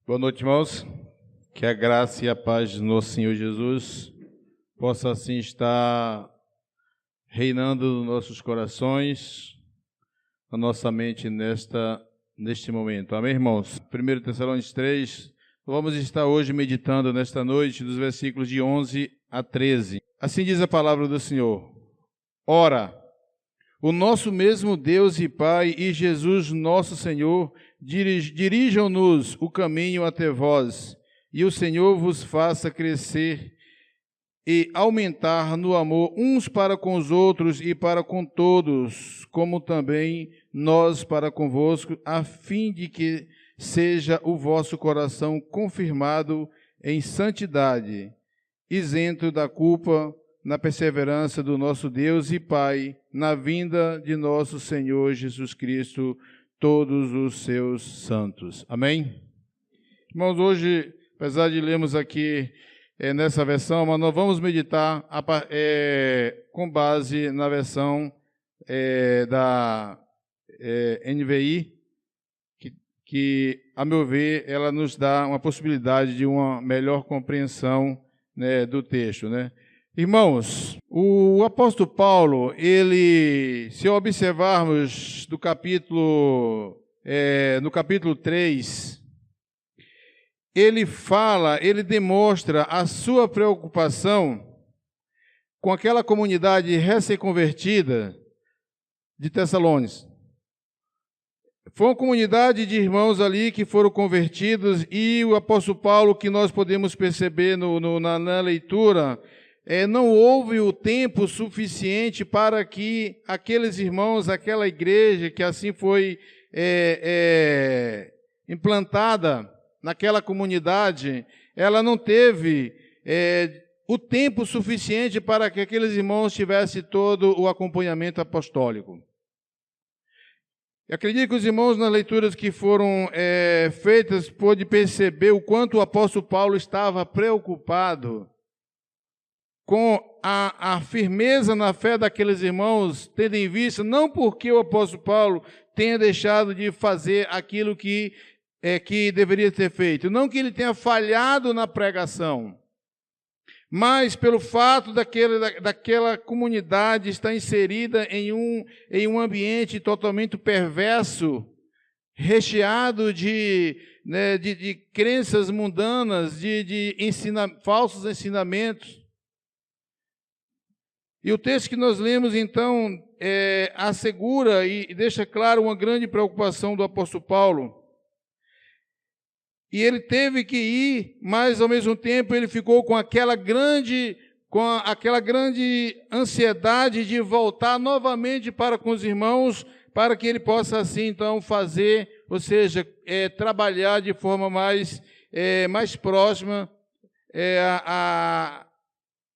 Boa noite, irmãos. Que a graça e a paz do nosso Senhor Jesus possa assim estar reinando nos nossos corações, na nossa mente neste momento. Amém, irmãos? 1 Tessalonicenses 3, vamos estar hoje meditando nesta noite dos versículos de 11 a 13. Assim diz a palavra do Senhor. Ora, o nosso mesmo Deus e Pai e Jesus nosso Senhor dirijam-nos o caminho até vós, e o Senhor vos faça crescer e aumentar no amor uns para com os outros e para com todos, como também nós para convosco, a fim de que seja o vosso coração confirmado em santidade, isento da culpa, na perseverança do nosso Deus e Pai, na vinda de nosso Senhor Jesus Cristo, todos os seus santos. Amém? Irmãos, hoje, apesar de lermos aqui nessa versão, mas nós vamos meditar com base na versão da NVI, que, a meu ver, ela nos dá uma possibilidade de uma melhor compreensão, né, do texto, né? Irmãos, o apóstolo Paulo, se observarmos no capítulo 3, ele demonstra a sua preocupação com aquela comunidade recém-convertida de Tessalônica. Foi uma comunidade de irmãos ali que foram convertidos, e o apóstolo Paulo, que nós podemos perceber na leitura, não houve o tempo suficiente para que aqueles irmãos, aquela igreja que assim foi implantada naquela comunidade, ela não teve o tempo suficiente para que aqueles irmãos tivessem todo o acompanhamento apostólico. Eu acredito que os irmãos, nas leituras que foram feitas, pôde perceber o quanto o apóstolo Paulo estava preocupado com a firmeza na fé daqueles irmãos, tendo em vista, não porque o apóstolo Paulo tenha deixado de fazer aquilo que deveria ter feito, não que ele tenha falhado na pregação, mas pelo fato daquela comunidade estar inserida em um ambiente totalmente perverso, recheado de crenças mundanas, de falsos ensinamentos. E o texto que nós lemos, então, assegura e deixa claro uma grande preocupação do apóstolo Paulo. E ele teve que ir, mas, ao mesmo tempo, ele ficou com aquela grande ansiedade de voltar novamente para com os irmãos, para que ele possa, assim, então, fazer, ou seja, trabalhar de forma mais próxima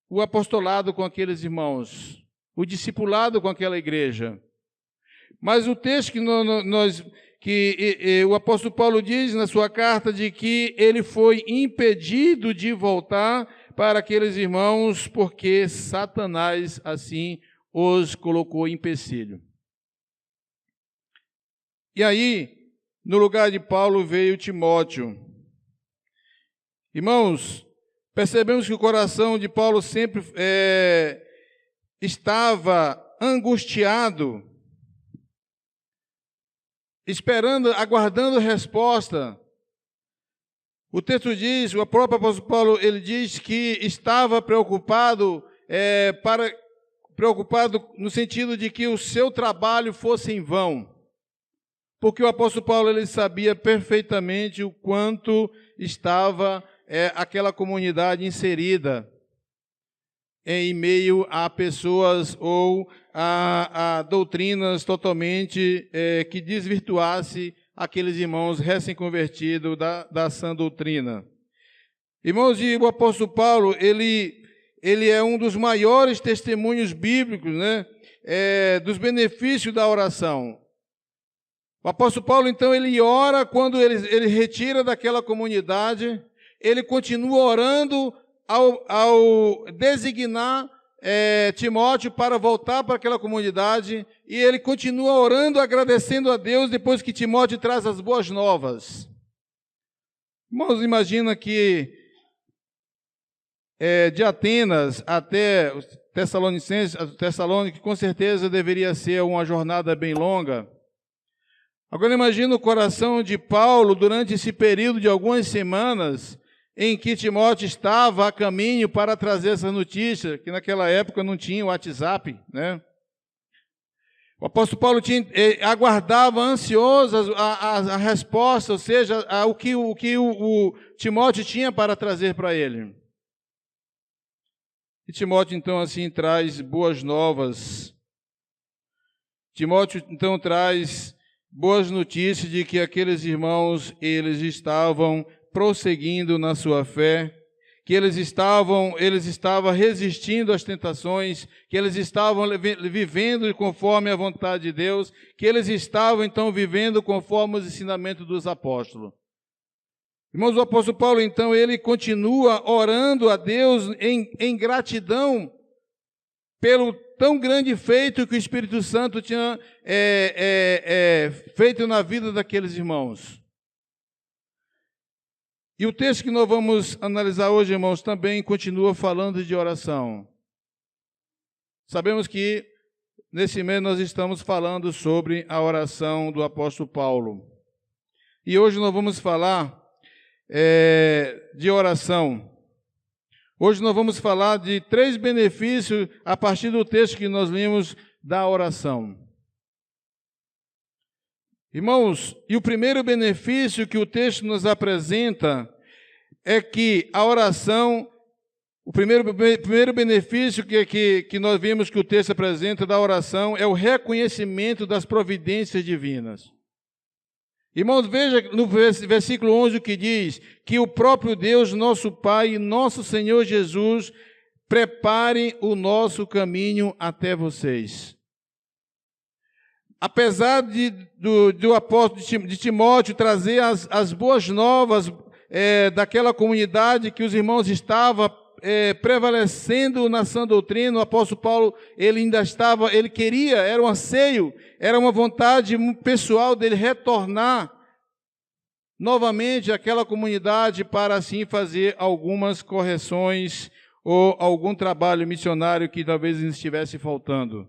o apostolado com aqueles irmãos, o discipulado com aquela igreja. Mas o texto que o apóstolo Paulo diz na sua carta, de que ele foi impedido de voltar para aqueles irmãos, porque Satanás, assim, os colocou em empecilho. E aí, no lugar de Paulo veio Timóteo. Irmãos, percebemos que o coração de Paulo sempre estava angustiado, aguardando resposta. O texto diz, o próprio apóstolo Paulo, ele diz que estava preocupado no sentido de que o seu trabalho fosse em vão. Porque o apóstolo Paulo, ele sabia perfeitamente o quanto estava aquela comunidade inserida em meio a pessoas ou a doutrinas totalmente que desvirtuasse aqueles irmãos recém-convertidos da sã doutrina. Irmãos, e o apóstolo Paulo, ele é um dos maiores testemunhos bíblicos, né, dos benefícios da oração. O apóstolo Paulo, então, ele ora quando ele retira daquela comunidade, ele continua orando ao designar Timóteo para voltar para aquela comunidade, e ele continua orando, agradecendo a Deus depois que Timóteo traz as boas novas. Irmãos, imagina que de Atenas até Tessalônica, com certeza deveria ser uma jornada bem longa. Agora imagina o coração de Paulo durante esse período de algumas semanas em que Timóteo estava a caminho para trazer essa notícia, que naquela época não tinha o WhatsApp, né? O apóstolo Paulo aguardava ansioso a resposta, ou seja, o que o Timóteo tinha para trazer para ele. E Timóteo, então, assim, traz boas novas. Timóteo, então, traz boas notícias de que aqueles irmãos, eles estavam prosseguindo na sua fé, que eles estavam resistindo às tentações, que eles estavam vivendo conforme a vontade de Deus, que eles estavam, então, vivendo conforme os ensinamentos dos apóstolos. Irmãos, o apóstolo Paulo, então, ele continua orando a Deus em gratidão pelo tão grande feito que o Espírito Santo tinha feito na vida daqueles irmãos. E o texto que nós vamos analisar hoje, irmãos, também continua falando de oração. Sabemos que nesse mês nós estamos falando sobre a oração do apóstolo Paulo. E hoje nós vamos falar de oração. Hoje nós vamos falar de 3 benefícios a partir do texto que nós lemos da oração. Irmãos, e o primeiro benefício que o texto nos apresenta é que a oração, o primeiro benefício que nós vimos que o texto apresenta da oração é o reconhecimento das providências divinas. Irmãos, veja no versículo 11 o que diz, que o próprio Deus, nosso Pai e nosso Senhor Jesus, preparem o nosso caminho até vocês. Apesar do apóstolo de Timóteo trazer as boas novas daquela comunidade que os irmãos estavam prevalecendo na sã doutrina, o apóstolo Paulo, ele queria, era um anseio, era uma vontade pessoal dele retornar novamente àquela comunidade para assim fazer algumas correções ou algum trabalho missionário que talvez estivesse faltando.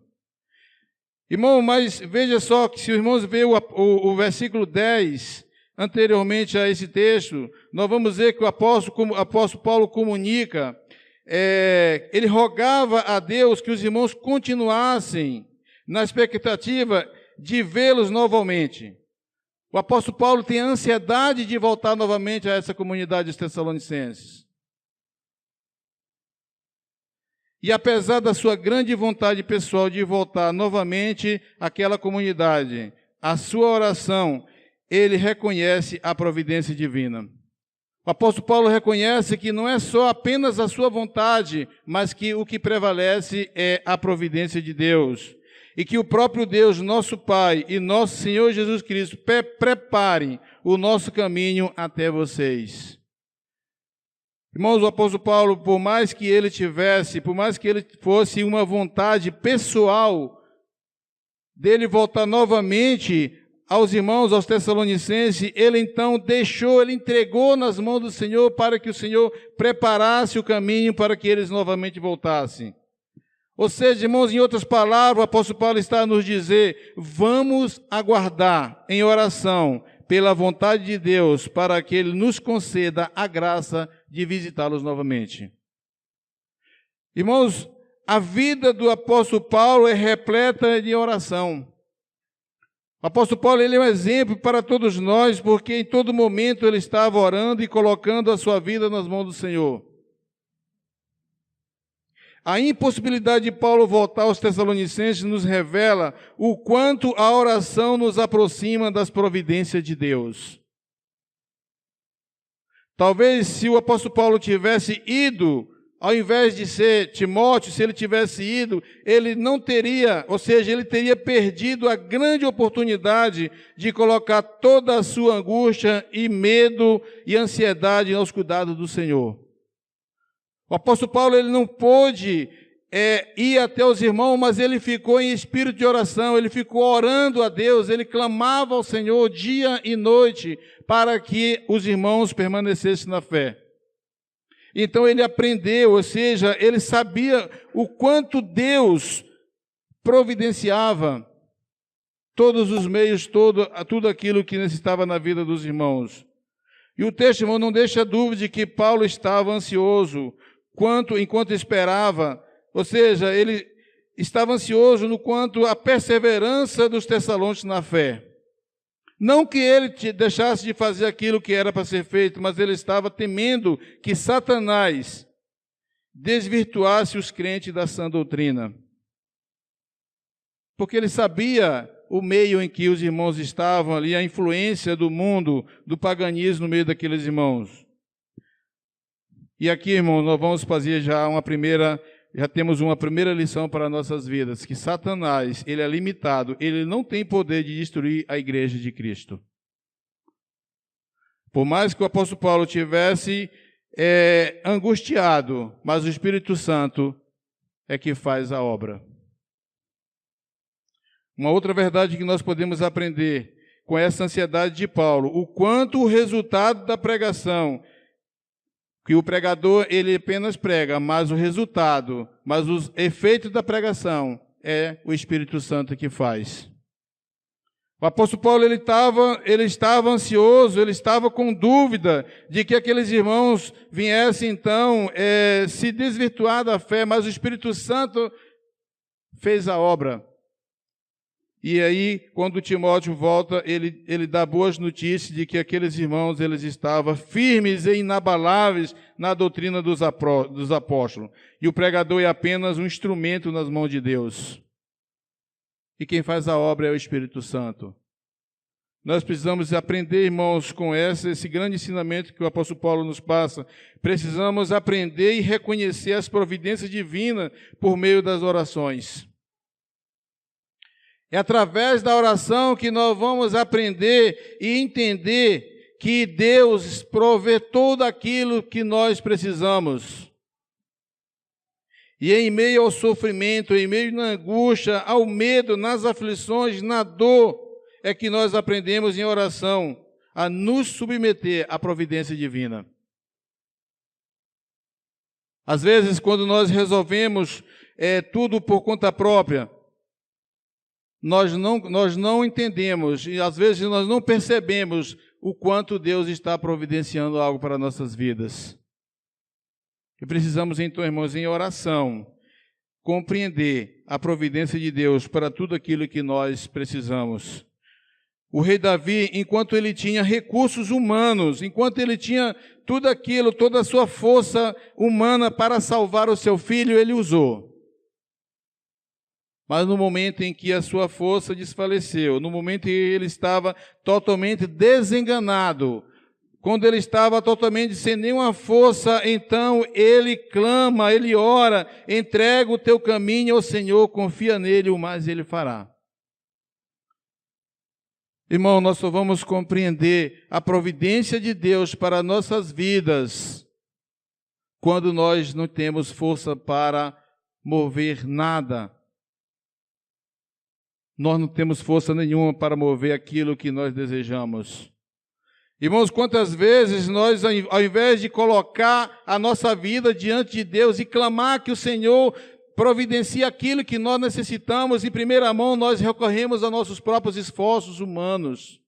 Irmão, mas veja só que se os irmãos verem o versículo 10, anteriormente a esse texto, nós vamos ver que o apóstolo Paulo comunica, ele rogava a Deus que os irmãos continuassem na expectativa de vê-los novamente. O apóstolo Paulo tem a ansiedade de voltar novamente a essa comunidade dos Tessalonicenses. E apesar da sua grande vontade pessoal de voltar novamente àquela comunidade, a sua oração, ele reconhece a providência divina. O apóstolo Paulo reconhece que não é só apenas a sua vontade, mas que o que prevalece é a providência de Deus. E que o próprio Deus, nosso Pai e nosso Senhor Jesus Cristo preparem o nosso caminho até vocês. Irmãos, o apóstolo Paulo, por mais que ele fosse uma vontade pessoal dele voltar novamente aos irmãos, aos Tessalonicenses, ele então ele entregou nas mãos do Senhor para que o Senhor preparasse o caminho para que eles novamente voltassem. Ou seja, irmãos, em outras palavras, o apóstolo Paulo está a nos dizer, vamos aguardar em oração pela vontade de Deus para que Ele nos conceda a graça de visitá-los novamente. Irmãos, a vida do apóstolo Paulo é repleta de oração. O apóstolo Paulo, ele é um exemplo para todos nós, porque em todo momento ele estava orando e colocando a sua vida nas mãos do Senhor. A impossibilidade de Paulo voltar aos Tessalonicenses nos revela o quanto a oração nos aproxima das providências de Deus. Talvez se o apóstolo Paulo tivesse ido, ao invés de ser Timóteo, se ele tivesse ido, ele não teria, ou seja, ele teria perdido a grande oportunidade de colocar toda a sua angústia e medo e ansiedade aos cuidados do Senhor. O apóstolo Paulo, ele não pôde ia até os irmãos, mas ele ficou em espírito de oração, ele ficou orando a Deus, ele clamava ao Senhor dia e noite para que os irmãos permanecessem na fé. Então ele aprendeu, ou seja, ele sabia o quanto Deus providenciava todos os meios, tudo aquilo que necessitava na vida dos irmãos. E o texto, irmão, não deixa dúvida de que Paulo estava ansioso enquanto esperava, ou seja, ele estava ansioso no quanto à perseverança dos tessalônicos na fé. Não que ele deixasse de fazer aquilo que era para ser feito, mas ele estava temendo que Satanás desvirtuasse os crentes da sã doutrina. Porque ele sabia o meio em que os irmãos estavam ali, a influência do mundo, do paganismo no meio daqueles irmãos. E aqui, irmão, nós vamos fazer já temos uma primeira lição para nossas vidas, que Satanás, ele é limitado, ele não tem poder de destruir a igreja de Cristo. Por mais que o apóstolo Paulo tivesse angustiado, mas o Espírito Santo é que faz a obra. Uma outra verdade que nós podemos aprender com essa ansiedade de Paulo, o quanto o resultado da pregação, que o pregador, ele apenas prega, mas o resultado, mas os efeitos da pregação é o Espírito Santo que faz. O apóstolo Paulo, ele estava ansioso, ele estava com dúvida de que aqueles irmãos viessem, então, se desvirtuar da fé, mas o Espírito Santo fez a obra. E aí, quando Timóteo volta, ele dá boas notícias de que aqueles irmãos, eles estavam firmes e inabaláveis na doutrina dos apóstolos. E o pregador é apenas um instrumento nas mãos de Deus. E quem faz a obra é o Espírito Santo. Nós precisamos aprender, irmãos, com esse grande ensinamento que o apóstolo Paulo nos passa. Precisamos aprender e reconhecer as providências divinas por meio das orações. É através da oração que nós vamos aprender e entender que Deus provê tudo aquilo que nós precisamos. E em meio ao sofrimento, em meio à angústia, ao medo, nas aflições, na dor, é que nós aprendemos em oração a nos submeter à providência divina. Às vezes, quando nós resolvemos tudo por conta própria, nós não entendemos e às vezes nós não percebemos o quanto Deus está providenciando algo para nossas vidas. E precisamos então, irmãos, em oração, compreender a providência de Deus para tudo aquilo que nós precisamos. O rei Davi, enquanto ele tinha recursos humanos, enquanto ele tinha tudo aquilo, toda a sua força humana para salvar o seu filho, ele usou. Mas no momento em que a sua força desfaleceu, no momento em que ele estava totalmente desenganado, quando ele estava totalmente sem nenhuma força, então ele clama, ele ora, entrega o teu caminho ao Senhor, confia nele, o mais ele fará. Irmão, nós só vamos compreender a providência de Deus para nossas vidas quando nós não temos força para mover nada. Nós não temos força nenhuma para mover aquilo que nós desejamos. Irmãos, quantas vezes nós, ao invés de colocar a nossa vida diante de Deus e clamar que o Senhor providencie aquilo que nós necessitamos, em primeira mão nós recorremos a nossos próprios esforços humanos.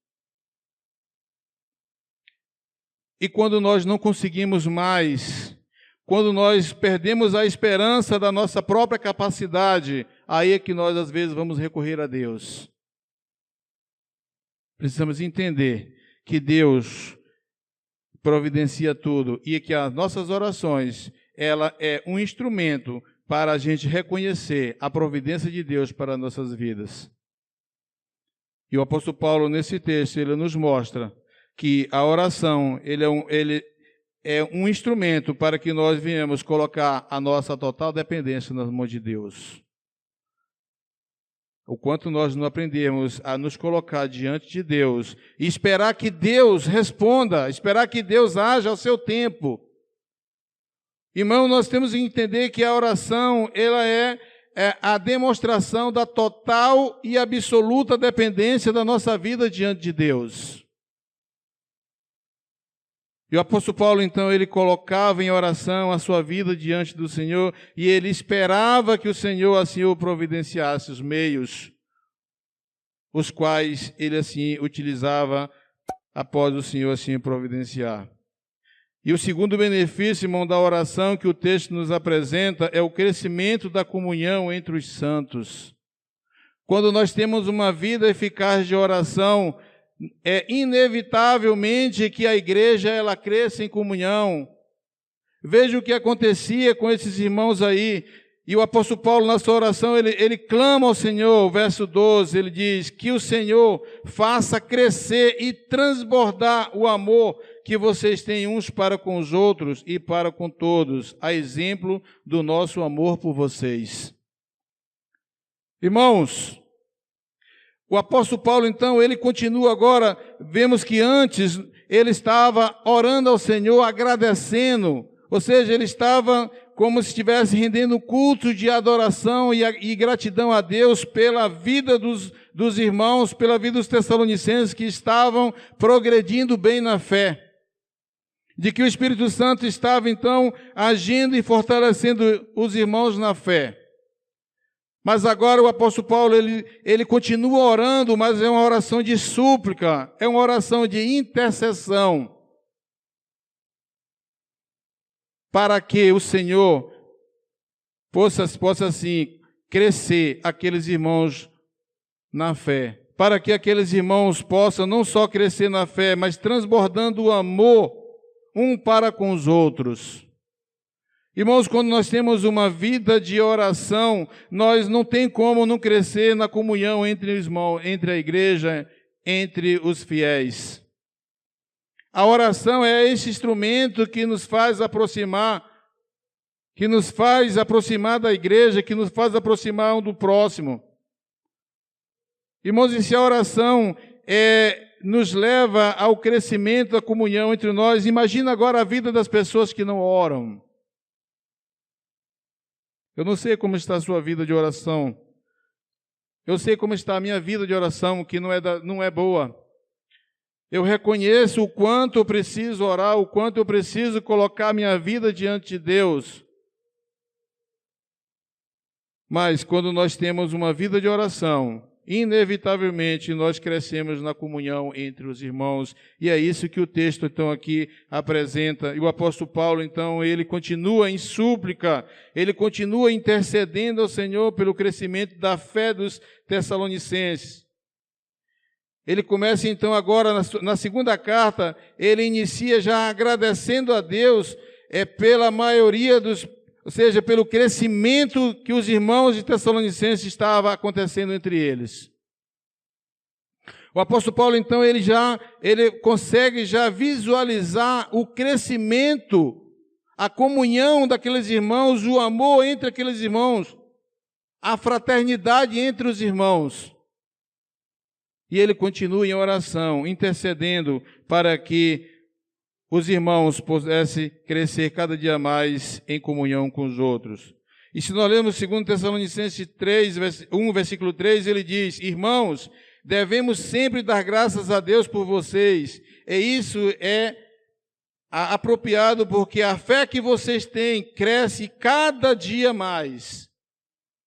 E quando nós não conseguimos mais, quando nós perdemos a esperança da nossa própria capacidade, aí é que nós às vezes vamos recorrer a Deus. Precisamos entender que Deus providencia tudo e que as nossas orações, ela é um instrumento para a gente reconhecer a providência de Deus para as nossas vidas. E o apóstolo Paulo, nesse texto, ele nos mostra que a oração, ele é um instrumento para que nós venhamos colocar a nossa total dependência nas mãos de Deus. O quanto nós não aprendemos a nos colocar diante de Deus e esperar que Deus responda, esperar que Deus haja ao seu tempo. Irmão, nós temos que entender que a oração, ela é a demonstração da total e absoluta dependência da nossa vida diante de Deus. E o apóstolo Paulo, então, ele colocava em oração a sua vida diante do Senhor e ele esperava que o Senhor assim o providenciasse os meios, os quais ele assim utilizava após o Senhor assim o providenciar. E o segundo benefício, irmão, da oração que o texto nos apresenta é o crescimento da comunhão entre os santos. Quando nós temos uma vida eficaz de oração, é inevitavelmente que a igreja ela cresça em comunhão. Veja o que acontecia com esses irmãos aí. E o apóstolo Paulo, na sua oração, ele clama ao Senhor, verso 12, ele diz, que o Senhor faça crescer e transbordar o amor que vocês têm uns para com os outros e para com todos, a exemplo do nosso amor por vocês. Irmãos, o apóstolo Paulo, então, ele continua agora, vemos que antes ele estava orando ao Senhor, agradecendo, ou seja, ele estava como se estivesse rendendo culto de adoração e gratidão a Deus pela vida dos irmãos, pela vida dos tessalonicenses que estavam progredindo bem na fé. De que o Espírito Santo estava, então, agindo e fortalecendo os irmãos na fé. Mas agora o apóstolo Paulo, ele continua orando, mas é uma oração de súplica, é uma oração de intercessão, para que o Senhor possa assim crescer aqueles irmãos na fé, para que aqueles irmãos possam não só crescer na fé, mas transbordando o amor um para com os outros. Irmãos, quando nós temos uma vida de oração, nós não tem como não crescer na comunhão entre os irmãos, entre a igreja, entre os fiéis. A oração é esse instrumento que nos faz aproximar da igreja, que nos faz aproximar um do próximo. Irmãos, e se a oração nos leva ao crescimento da comunhão entre nós, imagina agora a vida das pessoas que não oram. Eu não sei como está a sua vida de oração. Eu sei como está a minha vida de oração, que não é boa. Eu reconheço o quanto eu preciso orar, o quanto eu preciso colocar minha vida diante de Deus. Mas quando nós temos uma vida de oração, inevitavelmente nós crescemos na comunhão entre os irmãos. E é isso que o texto então aqui apresenta. E o apóstolo Paulo então, ele continua em súplica, ele continua intercedendo ao Senhor pelo crescimento da fé dos tessalonicenses. Ele começa então agora, na segunda carta, ele inicia já agradecendo a Deus pela maioria ou seja, pelo crescimento que os irmãos de Tessalonicenses estava acontecendo entre eles. O apóstolo Paulo então, ele consegue já visualizar o crescimento, a comunhão daqueles irmãos, o amor entre aqueles irmãos, a fraternidade entre os irmãos. E ele continua em oração, intercedendo para que os irmãos pudessem crescer cada dia mais em comunhão com os outros. E se nós lemos 2 Tessalonicenses 1, versículo 3, ele diz, irmãos, devemos sempre dar graças a Deus por vocês. E isso é apropriado porque a fé que vocês têm cresce cada dia mais.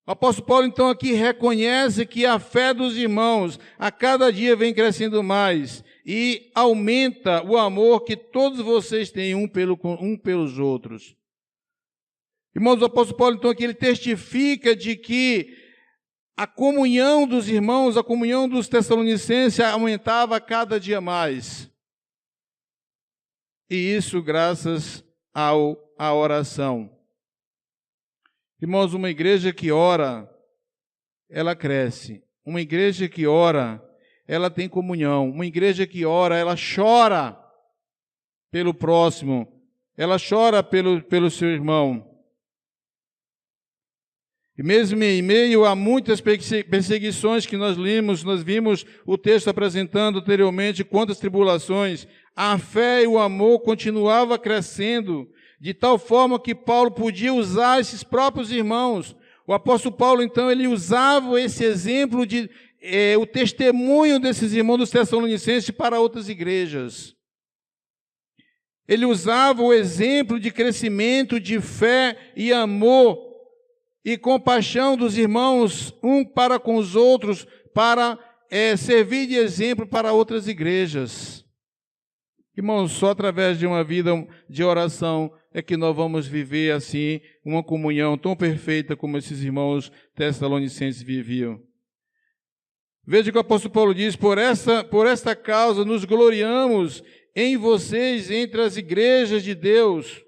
O apóstolo Paulo, então, aqui reconhece que a fé dos irmãos a cada dia vem crescendo mais e aumenta o amor que todos vocês têm um pelos outros. Irmãos, o apóstolo Paulo, então, aqui ele testifica de que a comunhão dos irmãos, a comunhão dos tessalonicenses aumentava cada dia mais. E isso graças à oração. Irmãos, uma igreja que ora, ela cresce. Uma igreja que ora, ela tem comunhão. Uma igreja que ora, ela chora pelo próximo. Ela chora pelo seu irmão. E mesmo em meio a muitas perseguições que nós vimos o texto apresentando anteriormente, quantas tribulações, a fé e o amor continuavam crescendo, de tal forma que Paulo podia usar esses próprios irmãos. O apóstolo Paulo, então, ele usava esse exemplo o testemunho desses irmãos dos Tessalonicenses para outras igrejas. Ele usava o exemplo de crescimento, de fé e amor e compaixão dos irmãos, um para com os outros, para servir de exemplo para outras igrejas. Irmãos, só através de uma vida de oração é que nós vamos viver assim uma comunhão tão perfeita como esses irmãos tessalonicenses viviam. Veja que o apóstolo Paulo diz: por esta causa nos gloriamos em vocês entre as igrejas de Deus,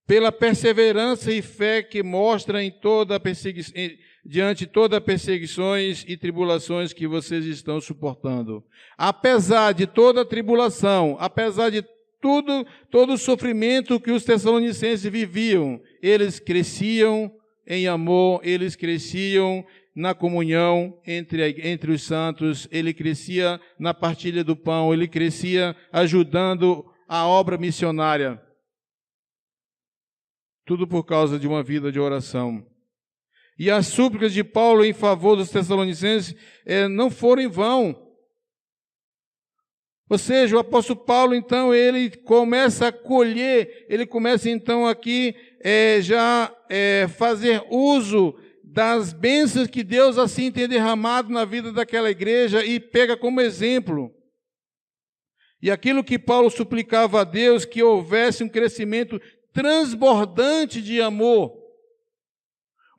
pela perseverança e fé que mostra diante de todas as perseguições e tribulações que vocês estão suportando. Apesar de toda a tribulação, apesar de todo o sofrimento que os tessalonicenses viviam, eles cresciam em amor, eles cresciam na comunhão entre os santos, ele crescia na partilha do pão, ele crescia ajudando a obra missionária. Tudo por causa de uma vida de oração. E as súplicas de Paulo em favor dos tessalonicenses não foram em vão. Ou seja, o apóstolo Paulo, então, ele começa a colher, ele começa, então, aqui fazer uso das bênçãos que Deus assim tem derramado na vida daquela igreja e pega como exemplo. E aquilo que Paulo suplicava a Deus, que houvesse um crescimento transbordante de amor,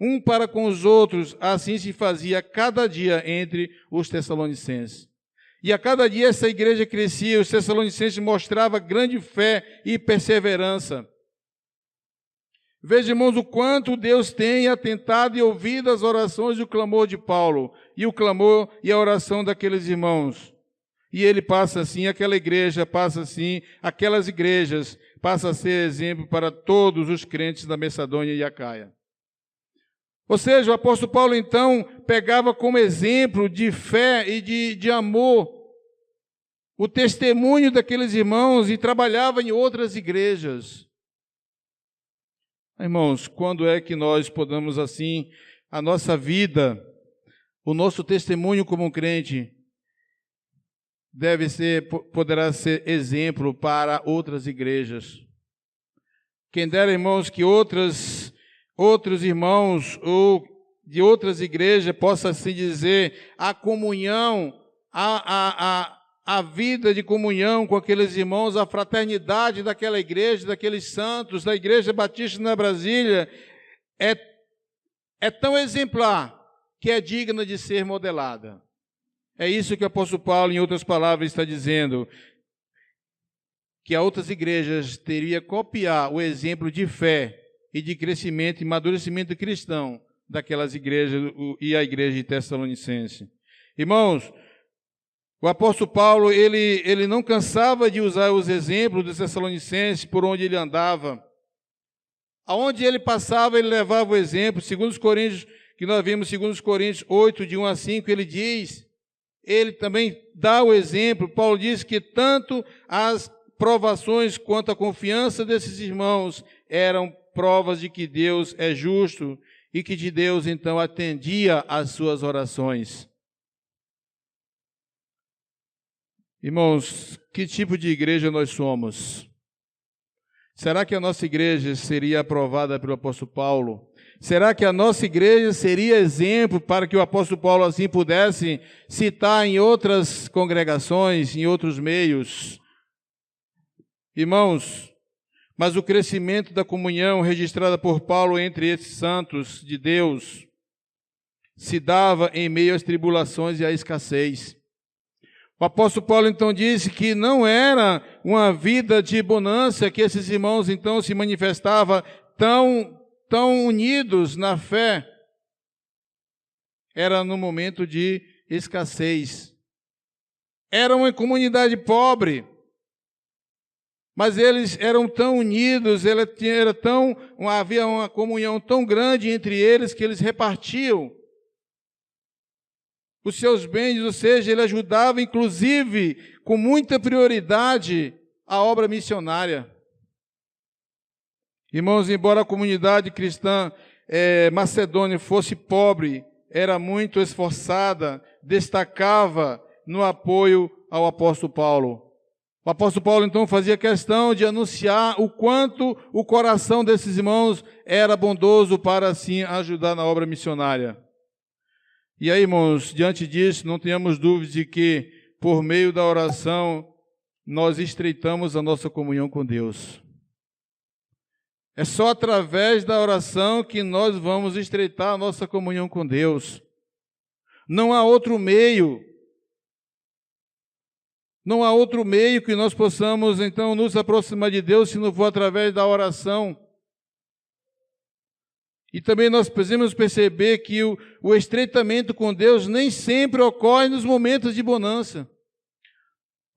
um para com os outros, assim se fazia cada dia entre os tessalonicenses. E a cada dia essa igreja crescia, os tessalonicenses mostravam grande fé e perseverança. Veja, irmãos, o quanto Deus tem atentado e ouvido as orações e o clamor de Paulo, e o clamor e a oração daqueles irmãos. E ele passa assim, aquela igreja passa assim, aquelas igrejas passa a ser exemplo para todos os crentes da Macedônia e Acaia. Ou seja, o apóstolo Paulo, então, pegava como exemplo de fé e de amor o testemunho daqueles irmãos e trabalhava em outras igrejas. Irmãos, quando é que nós podemos, assim, a nossa vida, o nosso testemunho como crente, poderá ser exemplo para outras igrejas? Quem dera, irmãos, que outros irmãos ou de outras igrejas possa assim dizer a comunhão, a vida de comunhão com aqueles irmãos, a fraternidade daquela igreja, daqueles santos, da Igreja Batista na Brasília, é tão exemplar que é digna de ser modelada. É isso que o apóstolo Paulo, em outras palavras, está dizendo, que a outras igrejas teriam que copiar o exemplo de fé e de crescimento e amadurecimento cristão daquelas igrejas e a igreja de Tessalonicense. Irmãos, o apóstolo Paulo, ele não cansava de usar os exemplos dos Tessalonicenses por onde ele andava. Aonde ele passava, ele levava o exemplo. Segundo os Coríntios, que nós vimos, segundo os Coríntios 8, de 1 a 5, ele também dá o exemplo. Paulo diz que tanto as provações quanto a confiança desses irmãos eram provas de que Deus é justo e que de Deus, então, atendia às suas orações. Irmãos, que tipo de igreja nós somos? Será que a nossa igreja seria aprovada pelo apóstolo Paulo? Será que a nossa igreja seria exemplo para que o apóstolo Paulo assim pudesse citar em outras congregações, em outros meios? Irmãos, mas o crescimento da comunhão registrada por Paulo entre esses santos de Deus se dava em meio às tribulações e à escassez. O apóstolo Paulo, então, disse que não era uma vida de bonança que esses irmãos, então, se manifestavam tão unidos na fé. Era no momento de escassez. Era uma comunidade pobre, mas eles eram tão unidos, havia uma comunhão tão grande entre eles que eles repartiam os seus bens, ou seja, ele ajudava, inclusive, com muita prioridade, a obra missionária. Irmãos, embora a comunidade cristã macedônia fosse pobre, era muito esforçada, destacava no apoio ao apóstolo Paulo. O apóstolo Paulo, então, fazia questão de anunciar o quanto o coração desses irmãos era bondoso para, assim, ajudar na obra missionária. E aí, irmãos, diante disso, não tenhamos dúvida de que, por meio da oração, nós estreitamos a nossa comunhão com Deus. É só através da oração que nós vamos estreitar a nossa comunhão com Deus. Não há outro meio. Não há outro meio que nós possamos, então, nos aproximar de Deus se não for através da oração. E também nós precisamos perceber que o estreitamento com Deus nem sempre ocorre nos momentos de bonança.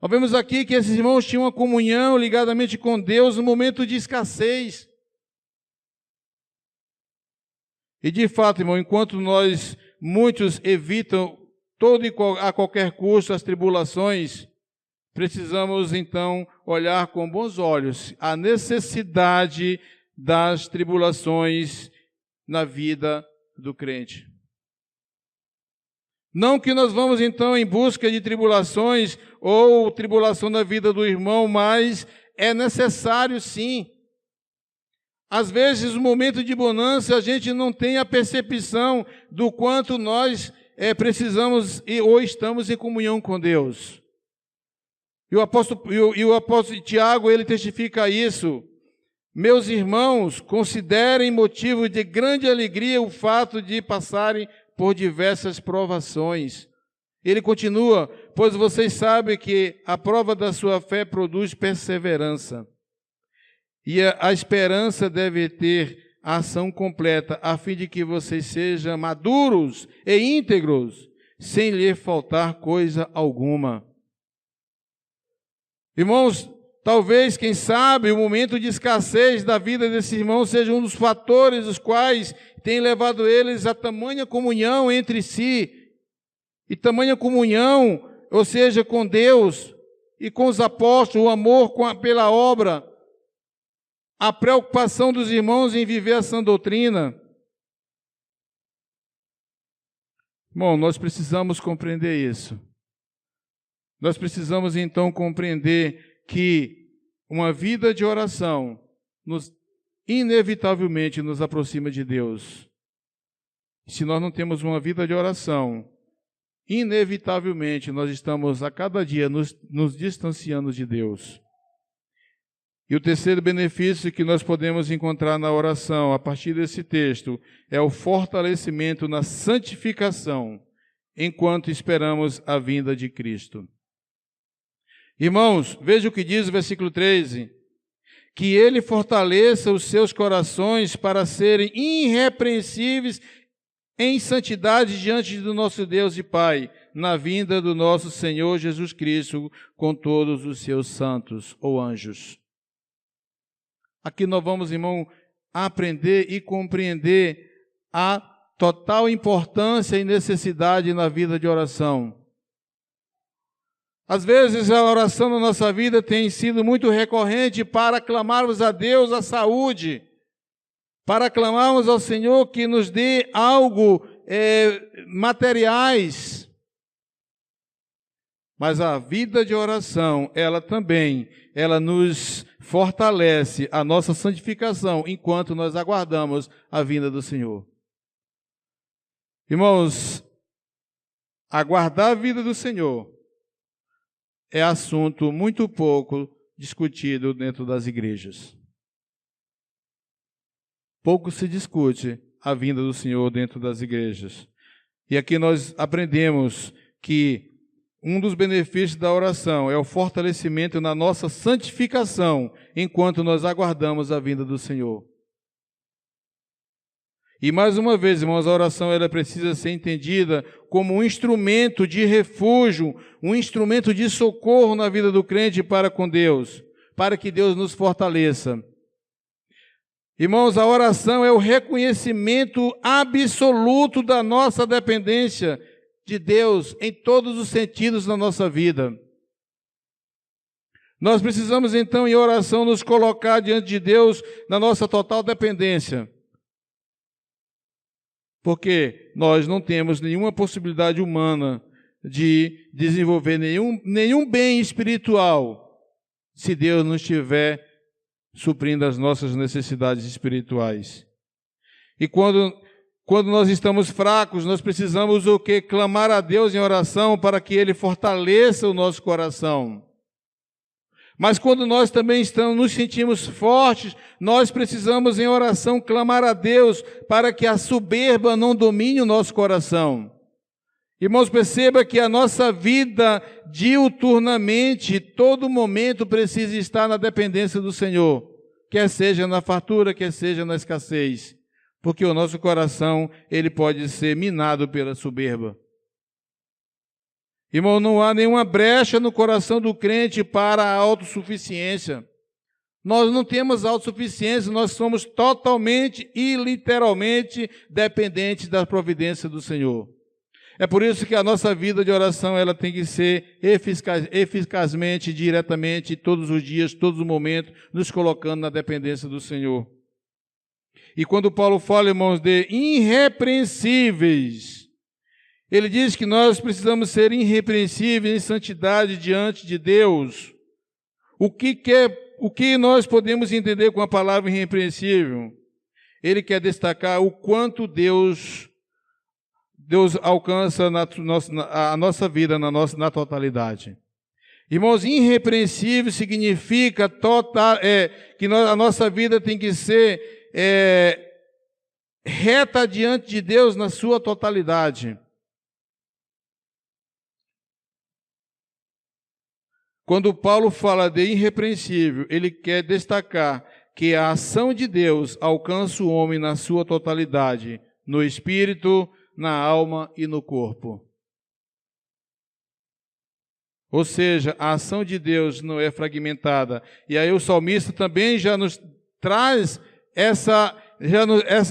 Nós vemos aqui que esses irmãos tinham uma comunhão ligadamente com Deus no momento de escassez. E de fato, irmão, enquanto muitos evitam a qualquer custo as tribulações, precisamos então olhar com bons olhos a necessidade das tribulações na vida do crente. Não que nós vamos então em busca de tribulações ou tribulação na vida do irmão, mas é necessário sim. Às vezes, no momento de bonança, a gente não tem a percepção do quanto nós precisamos ou estamos em comunhão com Deus. E o apóstolo Tiago, ele testifica isso. Meus irmãos, considerem motivo de grande alegria o fato de passarem por diversas provações. Ele continua, pois vocês sabem que a prova da sua fé produz perseverança. E a esperança deve ter a ação completa, a fim de que vocês sejam maduros e íntegros, sem lhe faltar coisa alguma. Irmãos, talvez, quem sabe, o momento de escassez da vida desses irmãos seja um dos fatores os quais tem levado eles a tamanha comunhão entre si, e tamanha comunhão, ou seja, com Deus e com os apóstolos, o amor pela obra, a preocupação dos irmãos em viver a sã doutrina. Bom, nós precisamos compreender isso. Nós precisamos então compreender que uma vida de oração inevitavelmente nos aproxima de Deus. Se nós não temos uma vida de oração, inevitavelmente nós estamos a cada dia nos distanciando de Deus. E o terceiro benefício que nós podemos encontrar na oração, a partir desse texto, é o fortalecimento na santificação, enquanto esperamos a vinda de Cristo. Irmãos, veja o que diz o versículo 13, que Ele fortaleça os seus corações para serem irrepreensíveis em santidade diante do nosso Deus e Pai, na vinda do nosso Senhor Jesus Cristo, com todos os seus santos ou anjos. Aqui nós vamos, irmão, aprender e compreender a total importância e necessidade na vida de oração. Às vezes a oração na nossa vida tem sido muito recorrente para clamarmos a Deus a saúde, para clamarmos ao Senhor que nos dê algo materiais. Mas a vida de oração, ela nos fortalece a nossa santificação enquanto nós aguardamos a vinda do Senhor. Irmãos, aguardar a vinda do Senhor é assunto muito pouco discutido dentro das igrejas. Pouco se discute a vinda do Senhor dentro das igrejas. E aqui nós aprendemos que um dos benefícios da oração é o fortalecimento na nossa santificação, enquanto nós aguardamos a vinda do Senhor. E mais uma vez, irmãos, a oração ela precisa ser entendida como um instrumento de refúgio, um instrumento de socorro na vida do crente para com Deus, para que Deus nos fortaleça. Irmãos, a oração é o reconhecimento absoluto da nossa dependência de Deus em todos os sentidos da nossa vida. Nós precisamos, então, em oração, nos colocar diante de Deus na nossa total dependência. Porque nós não temos nenhuma possibilidade humana de desenvolver nenhum bem espiritual se Deus não estiver suprindo as nossas necessidades espirituais. E quando nós estamos fracos, nós precisamos o quê? Clamar a Deus em oração para que Ele fortaleça o nosso coração. Mas quando nós também nos sentimos fortes, nós precisamos em oração clamar a Deus para que a soberba não domine o nosso coração. Irmãos, perceba que a nossa vida diuturnamente, todo momento precisa estar na dependência do Senhor, quer seja na fartura, quer seja na escassez, porque o nosso coração, ele pode ser minado pela soberba. Irmão, não há nenhuma brecha no coração do crente para a autossuficiência. Nós não temos autossuficiência, nós somos totalmente e literalmente dependentes da providência do Senhor. É por isso que a nossa vida de oração ela tem que ser eficazmente, diretamente, todos os dias, todos os momentos, nos colocando na dependência do Senhor. E quando Paulo fala, irmãos, de irrepreensíveis, ele diz que nós precisamos ser irrepreensíveis em santidade diante de Deus. O que nós podemos entender com a palavra irrepreensível? Ele quer destacar o quanto Deus alcança a nossa vida na totalidade. Irmãos, irrepreensível significa que a nossa vida tem que ser reta diante de Deus na sua totalidade. Quando Paulo fala de irrepreensível, ele quer destacar que a ação de Deus alcança o homem na sua totalidade, no espírito, na alma e no corpo. Ou seja, a ação de Deus não é fragmentada. E aí o salmista também já nos traz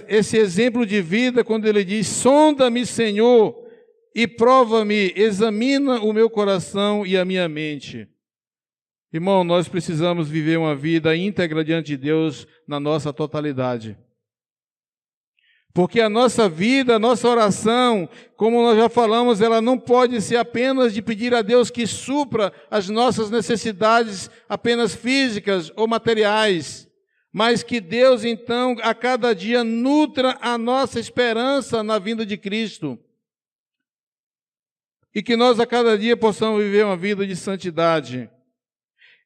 esse exemplo de vida quando ele diz: sonda-me, Senhor, e prova-me, examina o meu coração e a minha mente. Irmão, nós precisamos viver uma vida íntegra diante de Deus na nossa totalidade. Porque a nossa vida, a nossa oração, como nós já falamos, ela não pode ser apenas de pedir a Deus que supra as nossas necessidades apenas físicas ou materiais, mas que Deus, então, a cada dia nutra a nossa esperança na vinda de Cristo. E que nós a cada dia possamos viver uma vida de santidade.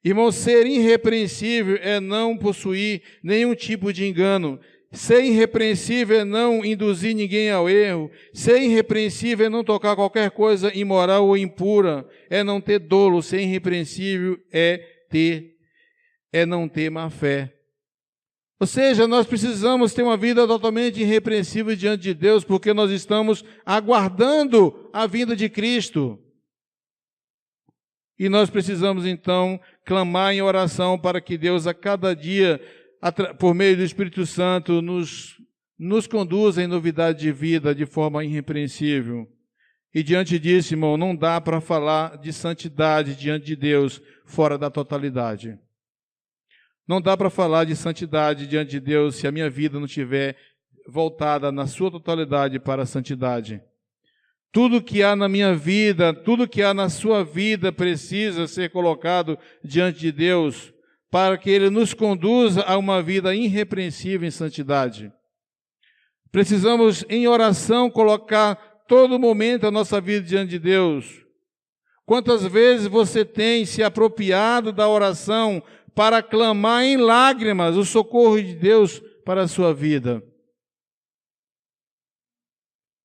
Irmão, ser irrepreensível é não possuir nenhum tipo de engano. Ser irrepreensível é não induzir ninguém ao erro. Ser irrepreensível é não tocar qualquer coisa imoral ou impura. É não ter dolo. Ser irrepreensível é não ter má fé. Ou seja, nós precisamos ter uma vida totalmente irrepreensível diante de Deus, porque nós estamos aguardando a vinda de Cristo. E nós precisamos, então, clamar em oração para que Deus, a cada dia, por meio do Espírito Santo, nos conduza em novidade de vida de forma irrepreensível. E diante disso, irmão, não dá para falar de santidade diante de Deus fora da totalidade. Não dá para falar de santidade diante de Deus se a minha vida não estiver voltada na sua totalidade para a santidade. Tudo que há na minha vida, tudo que há na sua vida precisa ser colocado diante de Deus para que Ele nos conduza a uma vida irrepreensível em santidade. Precisamos, em oração, colocar todo momento a nossa vida diante de Deus. Quantas vezes você tem se apropriado da oração para clamar em lágrimas o socorro de Deus para a sua vida?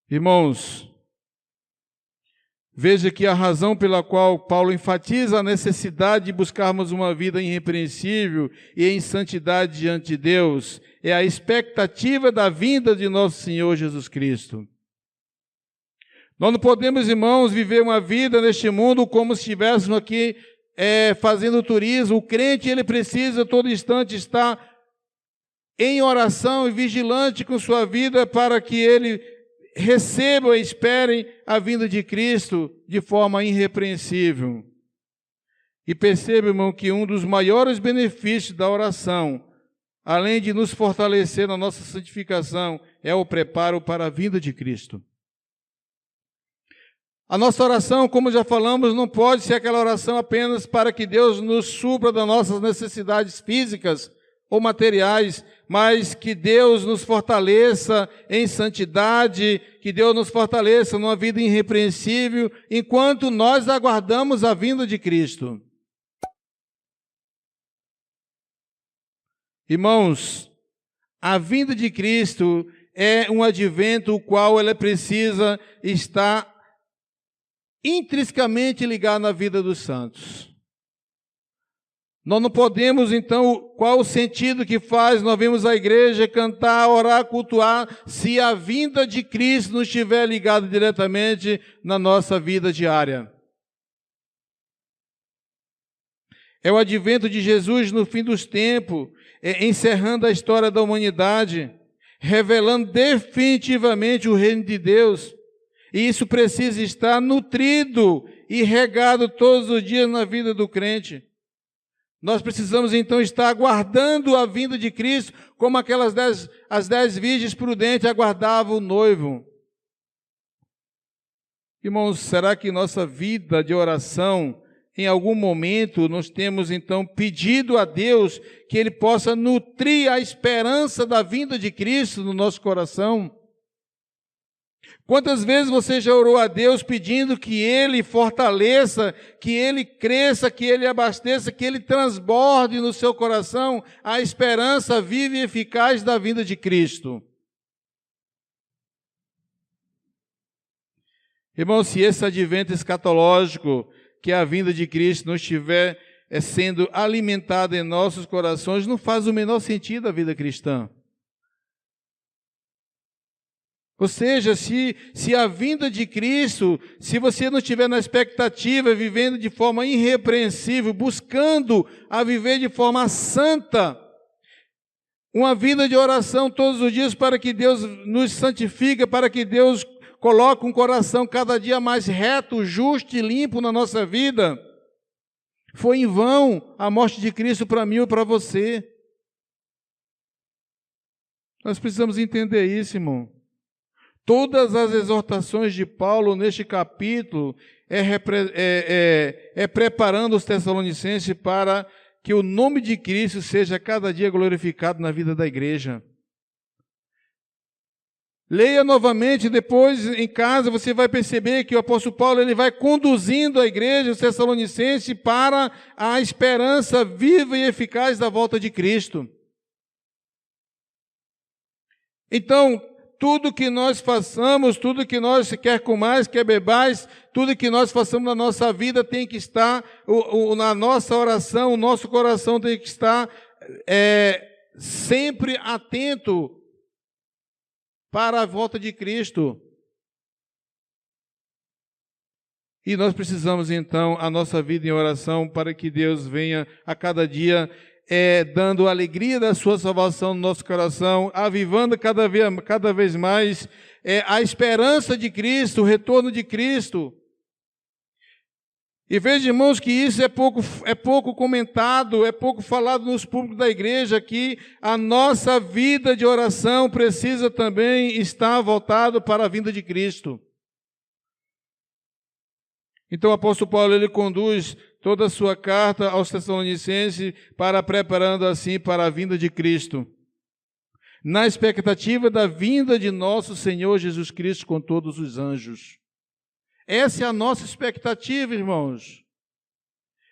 Irmãos, veja que a razão pela qual Paulo enfatiza a necessidade de buscarmos uma vida irrepreensível e em santidade diante de Deus é a expectativa da vinda de nosso Senhor Jesus Cristo. Nós não podemos, irmãos, viver uma vida neste mundo como se estivéssemos aqui fazendo turismo. O crente, ele precisa todo instante estar em oração e vigilante com sua vida para que ele recebam e esperem a vinda de Cristo de forma irrepreensível. E perceba, irmão, que um dos maiores benefícios da oração, além de nos fortalecer na nossa santificação, é o preparo para a vinda de Cristo. A nossa oração, como já falamos, não pode ser aquela oração apenas para que Deus nos supra das nossas necessidades físicas ou materiais, mas que Deus nos fortaleça em santidade, que Deus nos fortaleça numa vida irrepreensível, enquanto nós aguardamos a vinda de Cristo. Irmãos, a vinda de Cristo é um advento o qual ela precisa estar intrinsecamente ligada na vida dos santos. Nós não podemos, então, qual o sentido que faz nós vemos a igreja cantar, orar, cultuar, se a vinda de Cristo não estiver ligada diretamente na nossa vida diária? É o advento de Jesus no fim dos tempos, encerrando a história da humanidade, revelando definitivamente o reino de Deus. E isso precisa estar nutrido e regado todos os dias na vida do crente. Nós precisamos então estar aguardando a vinda de Cristo, como as 10 virgens prudentes aguardavam o noivo. Irmãos, será que nossa vida de oração, em algum momento, nós temos então pedido a Deus que Ele possa nutrir a esperança da vinda de Cristo no nosso coração? Quantas vezes você já orou a Deus pedindo que Ele fortaleça, que Ele cresça, que Ele abasteça, que Ele transborde no seu coração a esperança viva e eficaz da vinda de Cristo? Irmão, se esse advento escatológico, que é a vinda de Cristo, não estiver sendo alimentada em nossos corações, não faz o menor sentido a vida cristã. Ou seja, se a vinda de Cristo, se você não estiver na expectativa, vivendo de forma irrepreensível, buscando a viver de forma santa, uma vida de oração todos os dias para que Deus nos santifique, para que Deus coloque um coração cada dia mais reto, justo e limpo na nossa vida, foi em vão a morte de Cristo para mim ou para você. Nós precisamos entender isso, irmão. Todas as exortações de Paulo neste capítulo é preparando os Tessalonicenses para que o nome de Cristo seja cada dia glorificado na vida da igreja. Leia novamente, depois em casa você vai perceber que o apóstolo Paulo ele vai conduzindo a igreja, os Tessalonicenses, para a esperança viva e eficaz da volta de Cristo. Então, tudo que nós façamos, tudo que nós, quer comais, quer bebais, tudo que nós façamos na nossa vida tem que estar, na nossa oração, o nosso coração tem que estar sempre atento para a volta de Cristo. E nós precisamos então a nossa vida em oração para que Deus venha a cada dia dando a alegria da sua salvação no nosso coração, avivando cada vez mais a esperança de Cristo, o retorno de Cristo. E veja, irmãos, que isso é pouco comentado, é pouco falado nos púlpitos da igreja, que a nossa vida de oração precisa também estar voltada para a vinda de Cristo. Então o apóstolo Paulo ele conduz toda a sua carta aos Tessalonicenses preparando assim para a vinda de Cristo, na expectativa da vinda de nosso Senhor Jesus Cristo com todos os anjos. Essa é a nossa expectativa, irmãos.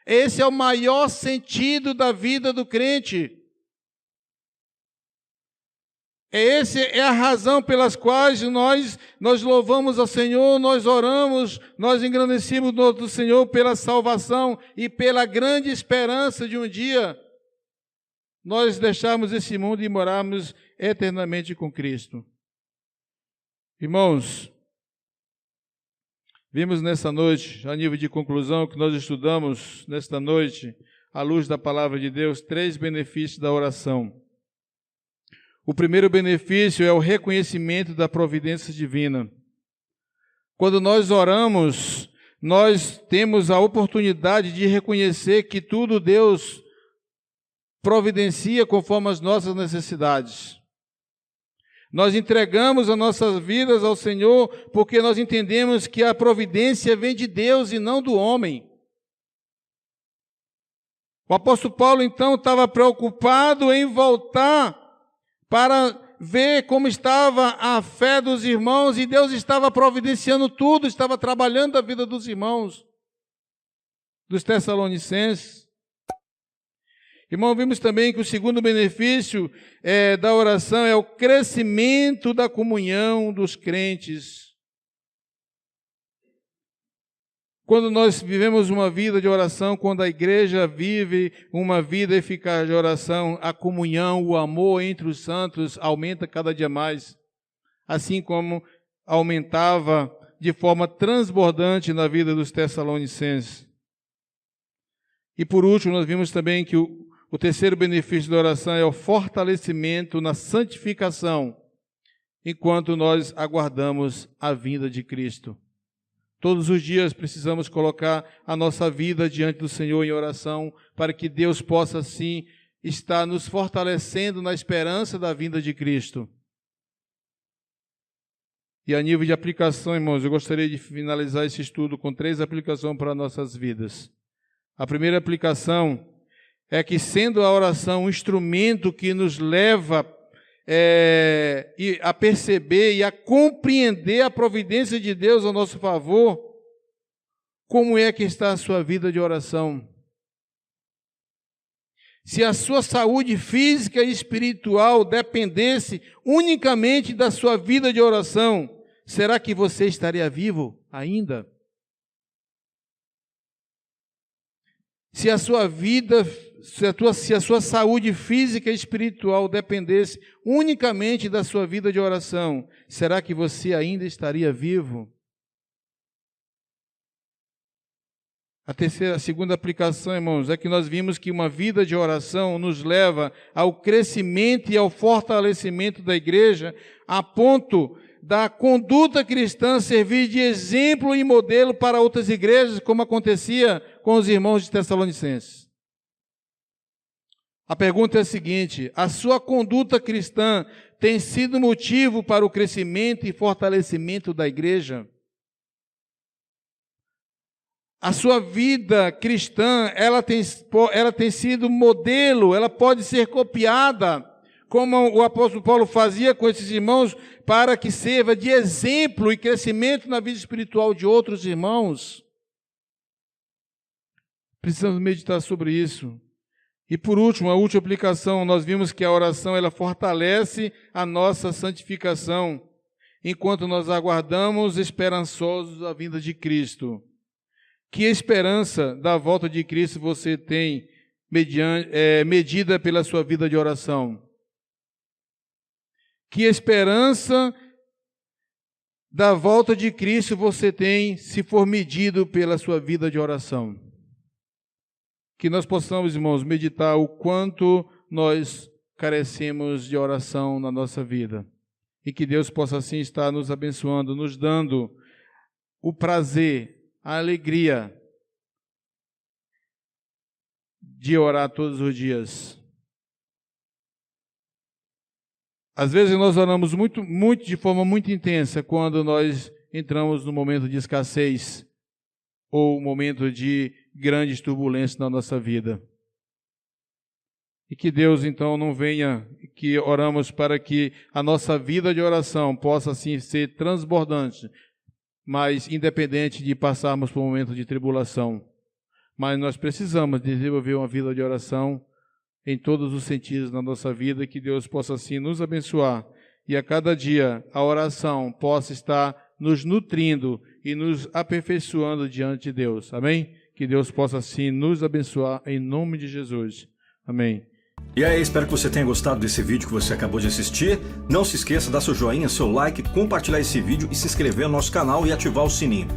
Esse é o maior sentido da vida do crente. Essa é a razão pelas quais nós louvamos ao Senhor, nós oramos, nós engrandecemos do Senhor pela salvação e pela grande esperança de um dia nós deixarmos esse mundo e morarmos eternamente com Cristo. Irmãos, vimos nessa noite, a nível de conclusão, que nós estudamos nesta noite, à luz da palavra de Deus, 3 benefícios da oração. O primeiro benefício é o reconhecimento da providência divina. Quando nós oramos, nós temos a oportunidade de reconhecer que tudo Deus providencia conforme as nossas necessidades. Nós entregamos as nossas vidas ao Senhor porque nós entendemos que a providência vem de Deus e não do homem. O apóstolo Paulo, então, estava preocupado em voltar para ver como estava a fé dos irmãos, e Deus estava providenciando tudo, estava trabalhando a vida dos irmãos, dos Tessalonicenses. Irmão, vimos também que o segundo benefício da oração é o crescimento da comunhão dos crentes. Quando nós vivemos uma vida de oração, quando a igreja vive uma vida eficaz de oração, a comunhão, o amor entre os santos aumenta cada dia mais, assim como aumentava de forma transbordante na vida dos Tessalonicenses. E por último, nós vimos também que o terceiro benefício da oração é o fortalecimento na santificação, enquanto nós aguardamos a vinda de Cristo. Todos os dias precisamos colocar a nossa vida diante do Senhor em oração, para que Deus possa, assim, estar nos fortalecendo na esperança da vinda de Cristo. E a nível de aplicação, irmãos, eu gostaria de finalizar esse estudo com 3 aplicações para nossas vidas. A primeira aplicação é que, sendo a oração um instrumento que nos leva a perceber e a compreender a providência de Deus ao nosso favor, como é que está a sua vida de oração? Se a sua saúde física e espiritual dependesse unicamente da sua vida de oração, será que você estaria vivo ainda? Se a sua vida, se a sua saúde física e espiritual dependesse unicamente da sua vida de oração, será que você ainda estaria vivo? A segunda aplicação, irmãos, é que nós vimos que uma vida de oração nos leva ao crescimento e ao fortalecimento da igreja, a ponto da conduta cristã servir de exemplo e modelo para outras igrejas, como acontecia com os irmãos de Tessalonicenses. A pergunta é a seguinte: a sua conduta cristã tem sido motivo para o crescimento e fortalecimento da igreja? A sua vida cristã, ela tem sido modelo, ela pode ser copiada, como o apóstolo Paulo fazia com esses irmãos, para que sirva de exemplo e crescimento na vida espiritual de outros irmãos. Precisamos meditar sobre isso. E por último, a última aplicação, nós vimos que a oração ela fortalece a nossa santificação, enquanto nós aguardamos esperançosos a vinda de Cristo. Que esperança da volta de Cristo você tem medida pela sua vida de oração? Que esperança da volta de Cristo você tem se for medido pela sua vida de oração? Que nós possamos, irmãos, meditar o quanto nós carecemos de oração na nossa vida. E que Deus possa assim estar nos abençoando, nos dando o prazer, a alegria de orar todos os dias. Às vezes nós oramos de forma muito intensa quando nós entramos no momento de escassez ou momento de grandes turbulências na nossa vida. E que Deus então não venha, que oramos para que a nossa vida de oração possa assim ser transbordante, mas independente de passarmos por um momento de tribulação. Mas nós precisamos desenvolver uma vida de oração em todos os sentidos na nossa vida, que Deus possa assim nos abençoar e a cada dia a oração possa estar nos nutrindo e nos aperfeiçoando diante de Deus. Amém? Que Deus possa assim nos abençoar em nome de Jesus. Amém. E aí, espero que você tenha gostado desse vídeo que você acabou de assistir. Não se esqueça de dar seu joinha, seu like, compartilhar esse vídeo e se inscrever no nosso canal e ativar o sininho.